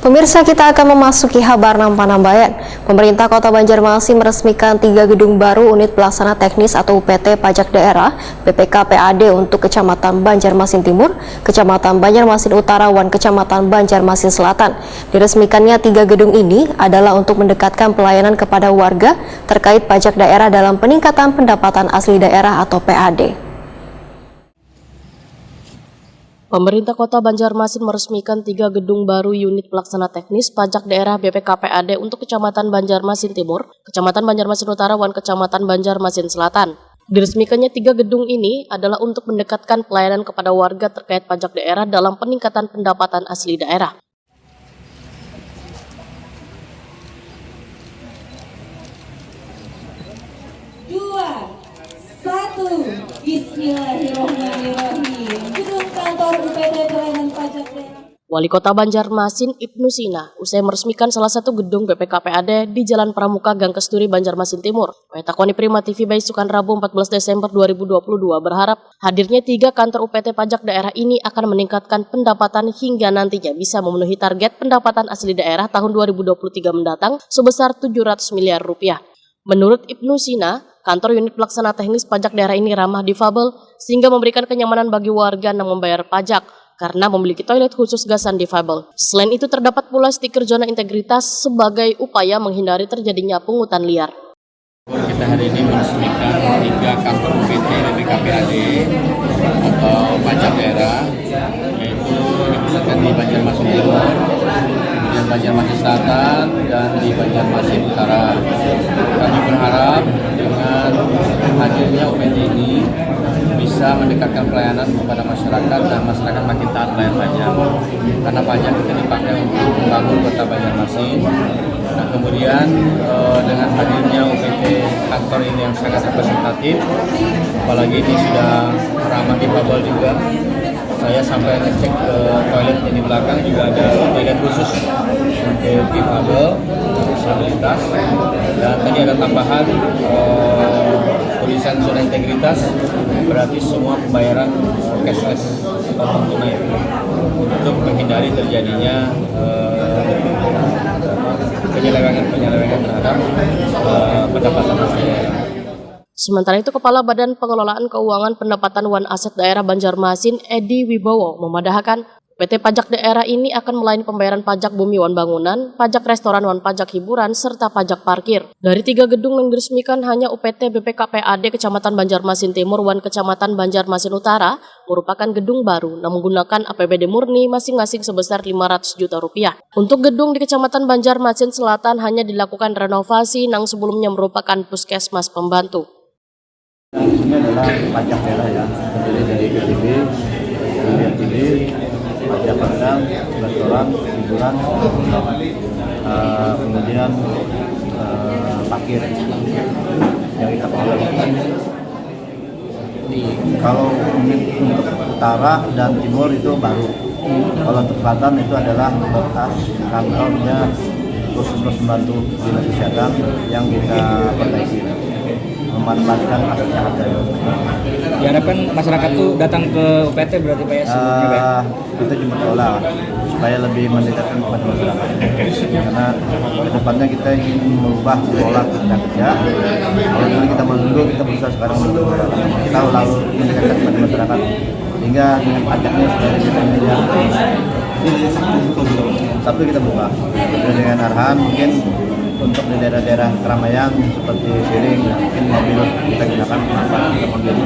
Pemirsa, kita akan memasuki Habarnam Panambayan. Pemerintah Kota Banjarmasin meresmikan 3 gedung baru unit pelaksana teknis atau UPT Pajak Daerah BPKPAD untuk Kecamatan Banjarmasin Timur, Kecamatan Banjarmasin Utara, dan Kecamatan Banjarmasin Selatan. Diresmikannya 3 gedung ini adalah untuk mendekatkan pelayanan kepada warga terkait pajak daerah dalam peningkatan pendapatan asli daerah atau PAD. Pemerintah Kota Banjarmasin meresmikan 3 gedung baru unit pelaksana teknis pajak daerah BPKPAD untuk Kecamatan Banjarmasin Timur, Kecamatan Banjarmasin Utara, dan Kecamatan Banjarmasin Selatan. Diresmikannya 3 gedung ini adalah untuk mendekatkan pelayanan kepada warga terkait pajak daerah dalam peningkatan pendapatan asli daerah. Bismillahirrahmanirrahim. Gedung kantor UPT Pelayanan Pajak Daerah. Wali Kota Banjarmasin Ibnu Sina usai meresmikan salah satu gedung BPKPAD di Jalan Pramuka Gang Kesturi Banjarmasin Timur. Takoni Prima TV Baisukan Rabu 14 Desember 2022 berharap hadirnya 3 kantor UPT Pajak Daerah ini akan meningkatkan pendapatan hingga nantinya bisa memenuhi target pendapatan asli daerah tahun 2023 mendatang sebesar 700 miliar rupiah. Menurut Ibnu Sina, kantor unit pelaksana teknis pajak daerah ini ramah difabel sehingga memberikan kenyamanan bagi warga yang membayar pajak karena memiliki toilet khusus gasan difabel. Selain itu terdapat pula stiker zona integritas sebagai upaya menghindari terjadinya pungutan liar. Kita hari ini meresmikan 3 kantor UPT BPKPAD atau pajak daerah, yaitu dipusatkan di Banjarmasin Timur, kemudian Banjarmasin Selatan, dan di Banjarmasin Utara. Kami berharap dengan hadirnya UPT ini bisa mendekatkan pelayanan kepada masyarakat dan masyarakat makin taat bayar pajak. Karena pajak itu dipakai untuk membangun kota Banjarmasin. Nah, kemudian dengan hadirnya UPT kantor ini yang sangat representatif, apalagi ini sudah ramah difabel juga. Saya sampai ngecek ke toilet di belakang juga ada toilet khusus untuk difabel disabilitas, dan tadi ada tambahan tulisan zona integritas, berarti semua pembayaran cashless atau non tunai untuk menghindari terjadinya penyelewengan terhadap pendapatan asli daerah. Sementara itu, Kepala Badan Pengelolaan Keuangan Pendapatan Wan Aset Daerah Banjarmasin, Edi Wibowo, memadahkan PT Pajak Daerah ini akan melayani pembayaran pajak bumi wan bangunan, pajak restoran wan pajak hiburan, serta pajak parkir. Dari 3 gedung yang diresmikan, hanya UPT BPKPAD Kecamatan Banjarmasin Timur dan Kecamatan Banjarmasin Utara merupakan gedung baru yang menggunakan APBD murni masing-masing sebesar 500 juta rupiah. Untuk gedung di Kecamatan Banjarmasin Selatan hanya dilakukan renovasi yang sebelumnya merupakan puskesmas pembantu. Ini adalah pajak daerah ya, terdiri dari PTB, pajak padang, restoran, hiburan, kemudian parkir yang kita kelola. Kalau untuk utara dan timur itu baru. Kalau untuk selatan itu adalah bekas kantornya khusus pembantu dinas kesehatan yang kita perbaiki, memanfaatkan aset yang ada. Diharapkan masyarakat tuh datang ke UPT berarti Pak ya sebelumnya Pak? Kita jemput bola supaya lebih mendekatkan kepada masyarakat. Karena kedepannya kita ingin merubah pola kerja. Kalau dulu kita menunggu, kita berusaha sekarang menunggu. Kita lalu mendekatkan kepada masyarakat sehingga dengan pajaknya sudah kita media. Satu kita buka dengan arahan mungkin untuk di daerah-daerah keramaian seperti Siring, mungkin mobil kita gunakan mobil.